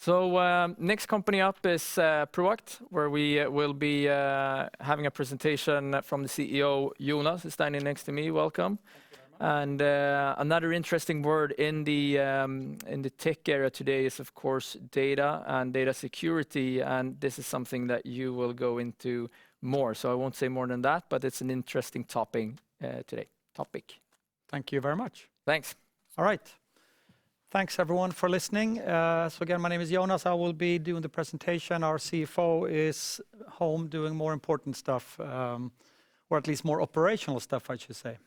Next company up is Proact, where we will be having a presentation from the CEO, Jonas, who's standing next to me. Welcome. Thank you very much. Another interesting word in the tech area today is, of course, data and data security, and this is something that you will go into more. So I won't say more than that, but it's an interesting topic today. Thank you very much. Thanks. All right. Thanks everyone for listening. So again, my name is Jonas. I will be doing the presentation. Our CFO is home doing more important stuff, or at least more operational stuff, I should say.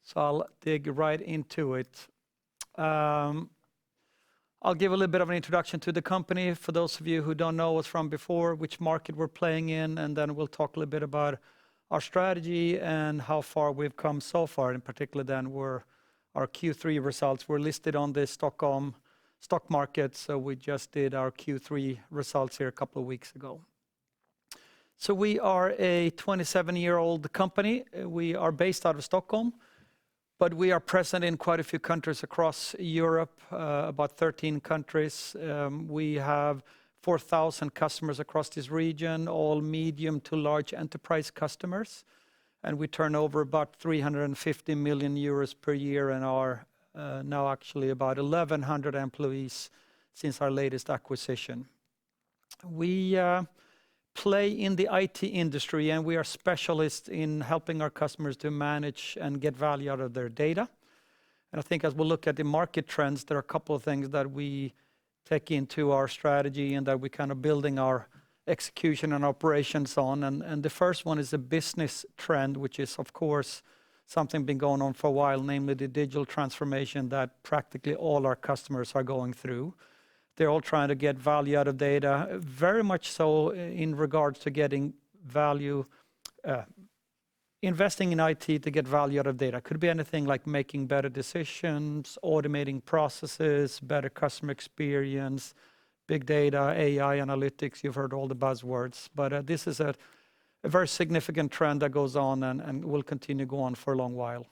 So I'll dig right into it. I'll give a little bit of an introduction to the company for those of you who don't know us from before, which market we're playing in, and then we'll talk a little bit about our strategy and how far we've come so far. In particular, then our Q3 results were listed on the Stockholm stock market, so we just did our Q3 results here a couple of weeks ago. So we are a 27-year-old company. We are based out of Stockholm, but we are present in quite a few countries across Europe, about 13 countries. We have 4,000 customers across this region, all medium to large enterprise customers. And we turn over about 350 million euros per year and are now actually about 1,100 employees since our latest acquisition. We play in the IT industry, and we are specialists in helping our customers to manage and get value out of their data. And I think as we look at the market trends, there are a couple of things that we take into our strategy and that we're kind of building our execution and operations on. And the first one is a business trend, which is, of course, something been going on for a while, namely the digital transformation that practically all our customers are going through. They're all trying to get value out of data, very much so in regards to getting value, investing in IT to get value out of data. Could be anything like making better decisions, automating processes, better customer experience, big data, AI analytics. You've heard all the buzzwords, but this is a very significant trend that goes on and will continue to go on for a long while.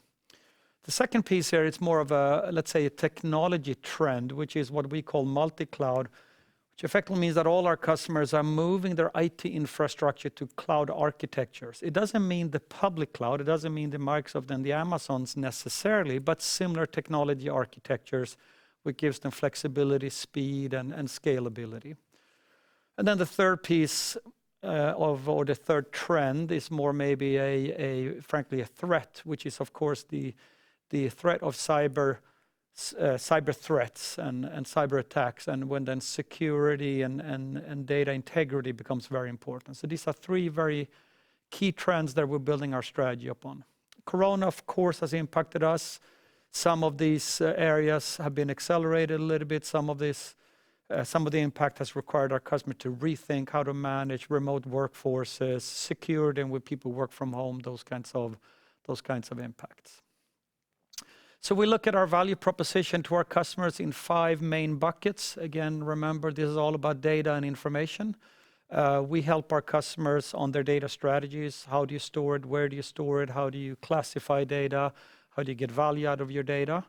The second piece here, it's more of a, let's say, a technology trend, which is what we call multi-cloud, which effectively means that all our customers are moving their IT infrastructure to cloud architectures. It doesn't mean the public cloud, it doesn't mean the Microsoft and the Amazons necessarily, but similar technology architectures, which gives them flexibility, speed, and scalability. And then the third piece or the third trend is more maybe frankly a threat, which is of course the threat of cyber threats and cyber attacks, and when then security and data integrity becomes very important. So these are three very key trends that we're building our strategy upon. Corona, of course, has impacted us. Some of these areas have been accelerated a little bit. Some of the impact has required our customer to rethink how to manage remote workforces, security, and when people work from home, those kinds of impacts. So we look at our value proposition to our customers in 5 main buckets. Again, remember, this is all about data and information. We help our customers on their data strategies. How do you store it? Where do you store it? How do you classify data? How do you get value out of your data?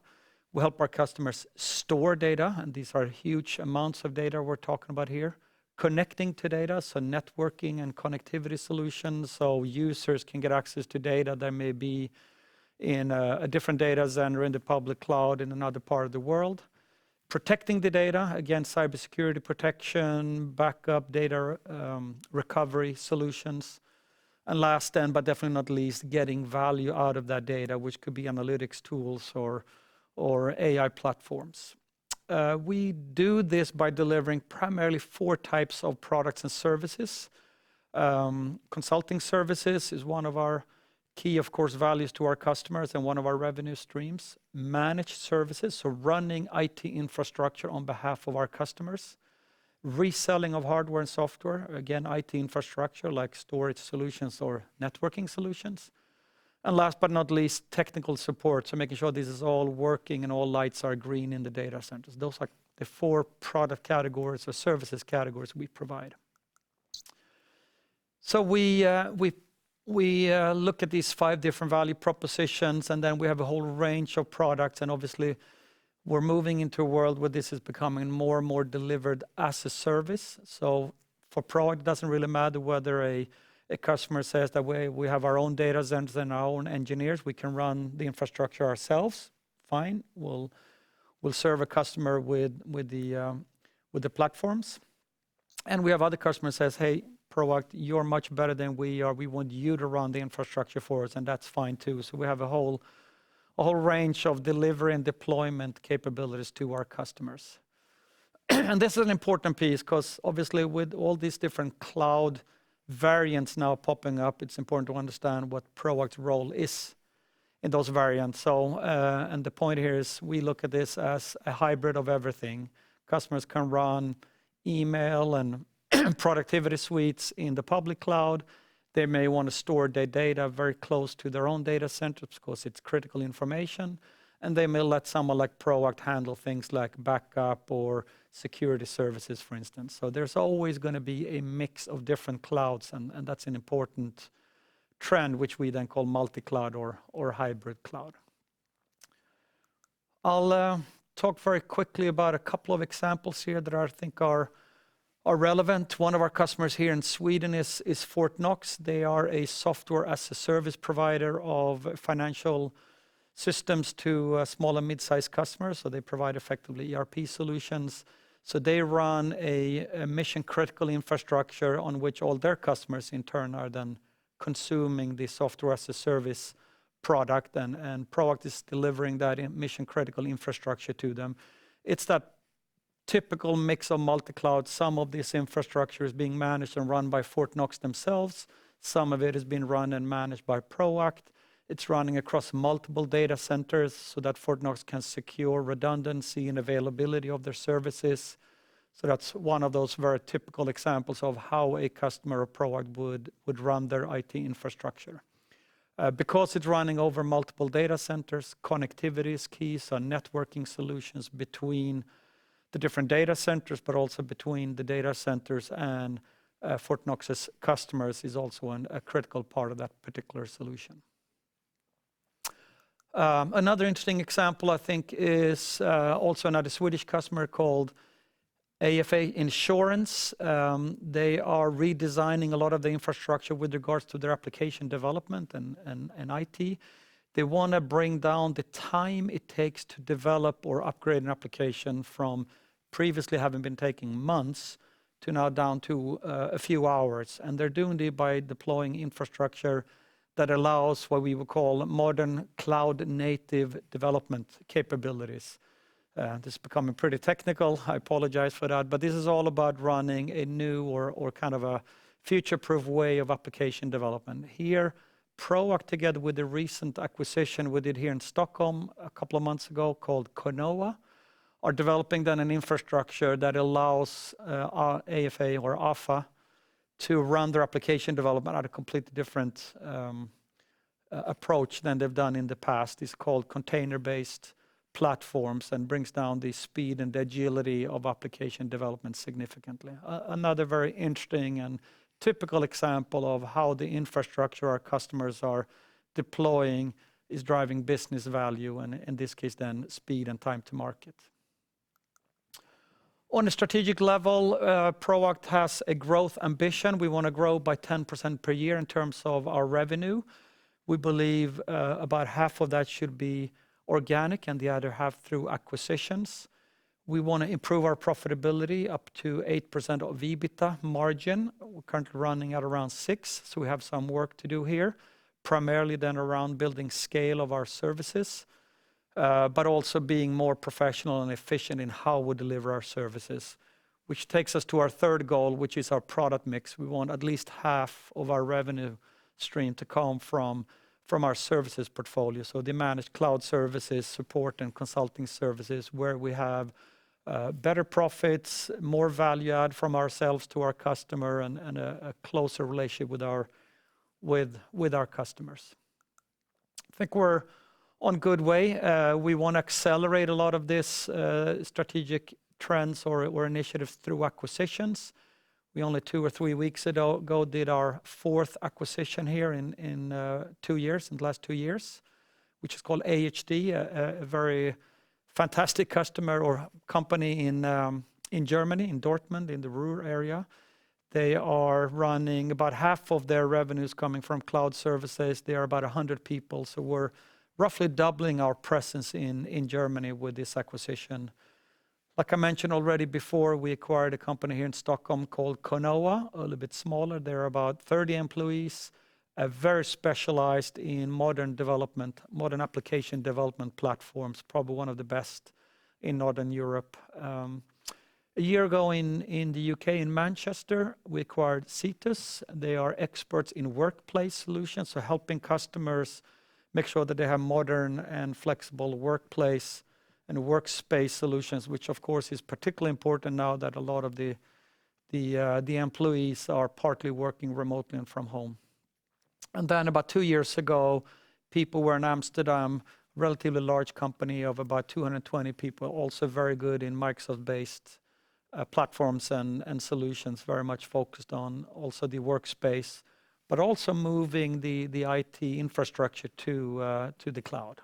We help our customers store data, and these are huge amounts of data we're talking about here. Connecting to data, so networking and connectivity solutions, so users can get access to data that may be in a different data center in the public cloud in another part of the world. Protecting the data, again, cybersecurity protection, backup, data recovery solutions. And last then, but definitely not least, getting value out of that data, which could be analytics tools or AI platforms. We do this by delivering primarily 4 types of products and services. Consulting services is one of our key, of course, values to our customers and one of our revenue streams. Managed services, so running IT infrastructure on behalf of our customers. Reselling of hardware and software, again, IT infrastructure like storage solutions or networking solutions. And last but not least, technical support, so making sure this is all working and all lights are green in the data centers. Those are the 4 product categories or services categories we provide. So we look at these 5 different value propositions, and then we have a whole range of products, and obviously We're moving into a world where this is becoming more and more delivered as a service. So for Proact, it doesn't really matter whether a customer says that we have our own data centers and our own engineers. We can run the infrastructure ourselves. Fine. We'll serve a customer with the platforms. And we have other customers says, hey, Proact, you're much better than we are. We want you to run the infrastructure for us, and that's fine too. So we have a whole range of delivery and deployment capabilities to our customers. And this is an important piece because obviously with all these different cloud variants now popping up, it's important to understand what Proact's role is in those variants. So, and the point here is we look at this as a hybrid of everything. Customers can run email and productivity suites in the public cloud. They may want to store their data very close to their own data centers because it's critical information. And they may let someone like Proact handle things like backup or security services, for instance. So there's always going to be a mix of different clouds, and that's an important trend, which we then call multi-cloud or hybrid cloud. I'll talk very quickly about a couple of examples here that I think are relevant. One of our customers here in Sweden is Fortnox. They are a software as a service provider of financial systems to small and mid-sized customers. So they provide effectively ERP solutions. So they run a mission-critical infrastructure on which all their customers in turn are then consuming the software as a service product, and Proact is delivering that mission-critical infrastructure to them. It's that typical mix of multi-cloud. Some of this infrastructure is being managed and run by Fortnox themselves. Some of it is being run and managed by Proact. It's running across multiple data centers so that Fortnox can secure redundancy and availability of their services. So that's one of those very typical examples of how a customer of Proact would run their IT infrastructure. Because it's running over multiple data centers, connectivity is key, so networking solutions between the different data centers, but also between the data centers and Fortnox's customers is also a critical part of that particular solution. Another interesting example, I think, is also another Swedish customer called AFA Insurance. They are redesigning a lot of the infrastructure with regards to their application development and IT. They want to bring down the time it takes to develop or upgrade an application from previously having been taking months to now down to a few hours. And they're doing it by deploying infrastructure that allows what we would call modern cloud native development capabilities. This is becoming pretty technical. I apologize for that, but this is all about running a new or kind of a future-proof way of application development. Here, Proact, together with the recent acquisition we did here in Stockholm a couple of months ago called Konoa, are developing then an infrastructure that allows AFA or AFA to run their application development at a completely different approach than they've done in the past. It's called container-based platforms and brings down the speed and the agility of application development significantly. Another very interesting and typical example of how the infrastructure our customers are deploying is driving business value, and in this case then speed and time to market. On a strategic level, Proact has a growth ambition. We want to grow by 10% per year in terms of our revenue. We believe about half of that should be organic and the other half through acquisitions. We want to improve our profitability up to 8% of EBITDA margin. We're currently running at around 6%, so we have some work to do here, primarily then around building scale of our services, but also being more professional and efficient in how we deliver our services, which takes us to our third goal, which is our product mix. We want at least half of our revenue stream to come from our services portfolio. So the managed cloud services, support and consulting services, where we have better profits, more value add from ourselves to our customer, and a closer relationship with our customers. I think we're on good way. We want to accelerate a lot of this strategic trends or initiatives through acquisitions. We only 2 or 3 weeks ago did our 4th acquisition here in 2 years, in the last 2 years, which is called AHD, a very fantastic customer or company in Germany, in Dortmund, in the Ruhr area. They are running about half of their revenues coming from cloud services. They are about 100 people, so we're roughly doubling our presence in Germany with this acquisition. Like I mentioned already before, we acquired a company here in Stockholm called Conoa, a little bit smaller. They're about 30 employees, very specialized in modern development, modern application development platforms, probably one of the best in Northern Europe. A year ago in the UK, in Manchester, we acquired Cetus. They are experts in workplace solutions, so helping customers make sure that they have modern and flexible workplace and workspace solutions, which of course is particularly important now that a lot of the employees are partly working remotely and from home. And then about 2 years ago, people were in Amsterdam, relatively large company of about 220 people, also very good in Microsoft-based platforms and solutions, very much focused on also the workspace, but also moving the IT infrastructure to the cloud.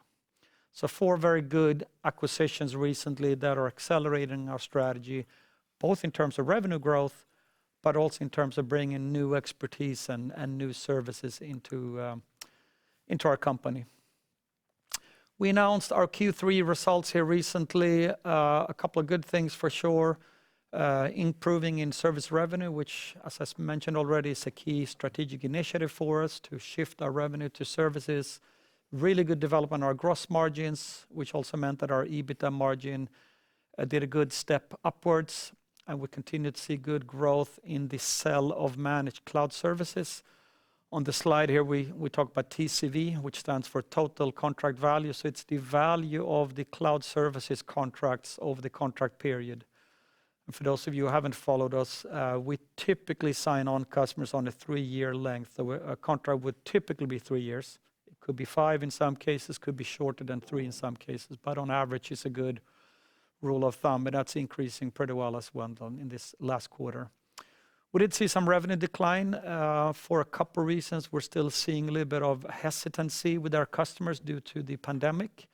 So 4 very good acquisitions recently that are accelerating our strategy, both in terms of revenue growth, but also in terms of bringing new expertise and new services into our company. We announced our Q3 results here recently. A couple of good things for sure. Improving in service revenue, which, as I mentioned already, is a key strategic initiative for us to shift our revenue to services. Really good development on our gross margins, which also meant that our EBITDA margin did a good step upwards, and we continue to see good growth in the sale of managed cloud services. On the slide here, we talk about TCV, which stands for Total Contract Value. So it's the value of the cloud services contracts over the contract period. And for those of you who haven't followed us, we typically sign on customers on a 3-year length. So a contract would typically be 3 years. It could be 5 in some cases, could be shorter than 3 in some cases, but on average it's a good rule of thumb, and that's increasing pretty well as well in this last quarter. We did see some revenue decline for a couple of reasons. We're still seeing a little bit of hesitancy with our customers due to the pandemic,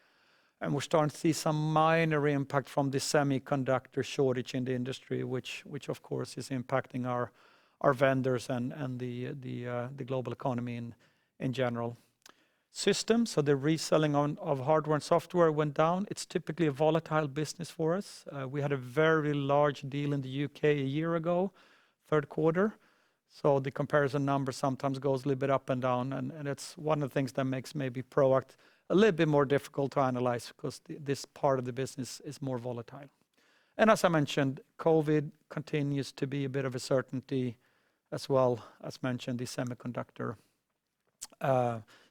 and we're starting to see some minor impact from the semiconductor shortage in the industry, which of course is impacting our vendors and the global economy in general. Systems, so the reselling of hardware and software went down. It's typically a volatile business for us. We had a very large deal in the UK a year ago, third quarter. So the comparison number sometimes goes a little bit up and down, and it's one of the things that makes maybe Proact a little bit more difficult to analyze because this part of the business is more volatile. And as I mentioned, COVID continues to be a bit of a certainty as well as mentioned the semiconductor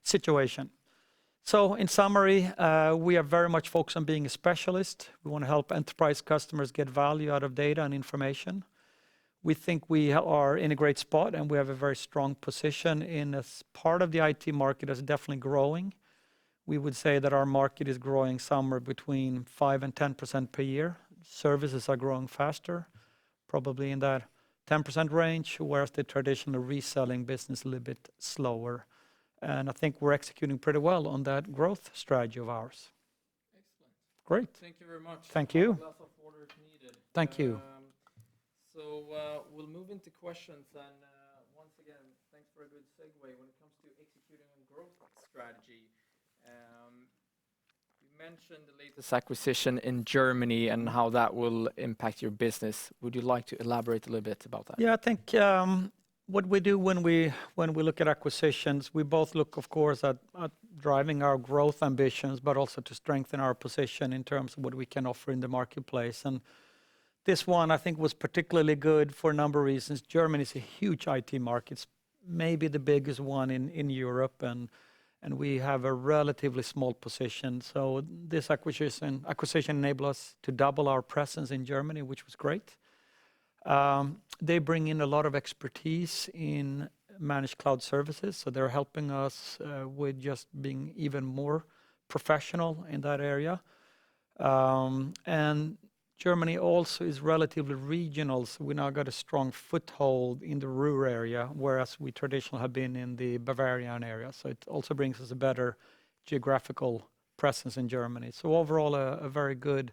situation. So in summary, we are very much focused on being a specialist. We want to help enterprise customers get value out of data and information. We think we are in a great spot and we have a very strong position in as part of the IT market is definitely growing. We would say that our market is growing somewhere between 5 and 10% per year. Services are growing faster, probably in that 10% range, whereas the traditional reselling business is a little bit slower. And I think we're executing pretty well on that growth strategy of ours. Excellent. Great. Thank you very much. Thank you. A glass of water if needed. Thank you. So we'll move into questions, and once again, thanks for a good segue when it comes to executing on growth strategy. You mentioned the latest acquisition in Germany and how that will impact your business. Would you like to elaborate a little bit about that? Yeah, I think what we do when we look at acquisitions, we both look, of course, at driving our growth ambitions, but also to strengthen our position in terms of what we can offer in the marketplace. And this one, I think, was particularly good for a number of reasons. Germany is a huge IT market, it's maybe the biggest one in Europe, and we have a relatively small position. So this acquisition enabled us to double our presence in Germany, which was great. They bring in a lot of expertise in managed cloud services, so they're helping us with just being even more professional in that area. And Germany also is relatively regional, so we now got a strong foothold in the Ruhr area, whereas we traditionally have been in the Bavarian area. So it also brings us a better geographical presence in Germany. So overall, a very good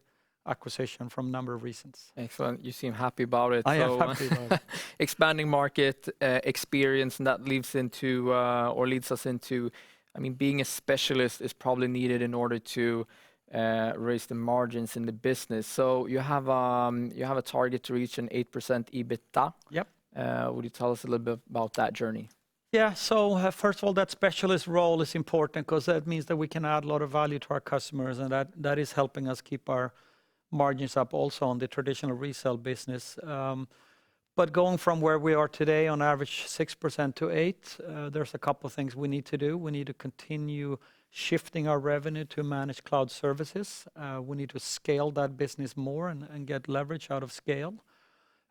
acquisition from a number of reasons. Excellent. You seem happy about it. I am happy about it. Expanding market experience, and that leads into or leads us into, I mean, being a specialist is probably needed in order to raise the margins in the business. So you have a target to reach an 8% EBITDA. Yep. Would you tell us a little bit about that journey? Yeah, so first of all, that specialist role is important because that means that we can add a lot of value to our customers, and that is helping us keep our margins up also on the traditional resale business. But going from where we are today on average 6% to 8%, there's a couple of things we need to do. We need to continue shifting our revenue to managed cloud services. We need to scale that business more and get leverage out of scale.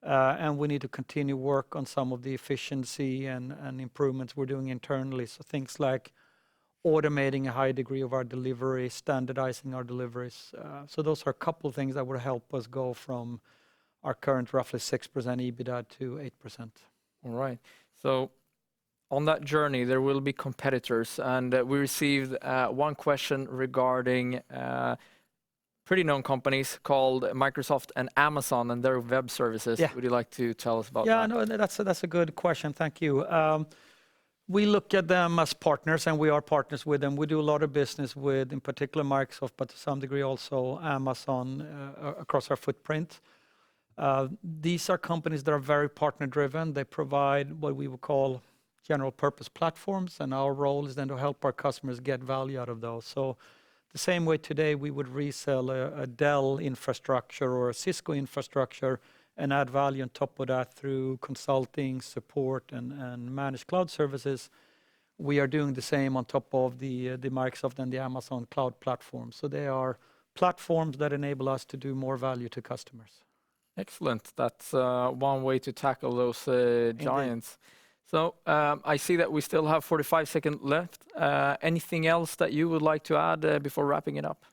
And we need to continue work on some of the efficiency and improvements we're doing internally. So things like automating a high degree of our delivery, standardizing our deliveries. So those are a couple of things that would help us go from our current roughly 6% EBITDA to 8%. All right. So on that journey, there will be competitors. And we received one question regarding pretty known companies called Microsoft and Amazon and their web services. Yeah. Would you like to tell us about that? Yeah, no, that's a good question. Thank you. We look at them as partners, and we are partners with them. We do a lot of business with, in particular, Microsoft, but to some degree also Amazon across our footprint. These are companies that are very partner-driven. They provide what we would call general purpose platforms, and our role is then to help our customers get value out of those. So the same way today we would resell a Dell infrastructure or a Cisco infrastructure and add value on top of that through consulting, support, and managed cloud services. We are doing the same on top of the Microsoft and the Amazon cloud platforms. So they are platforms that enable us to do more value to customers. Excellent. That's one way to tackle those giants. So I see that we still have 45 seconds left. Anything else that you would like to add before wrapping it up?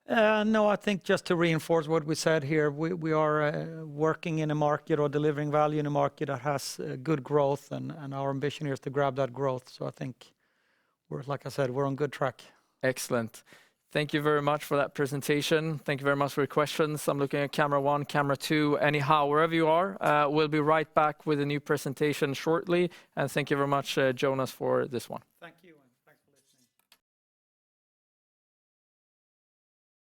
No, I think just to reinforce what we said here, we are working in a market or delivering value in a market that has good growth, and our ambition here is to grab that growth. So I think, like I said, we're on good track. Excellent. Thank you very much for that presentation. Thank you very much for your questions. I'm looking at camera 1, camera 2. Anyhow, wherever you are, we'll be right back with a new presentation shortly. And thank you very much, Jonas, for this one. Thank you.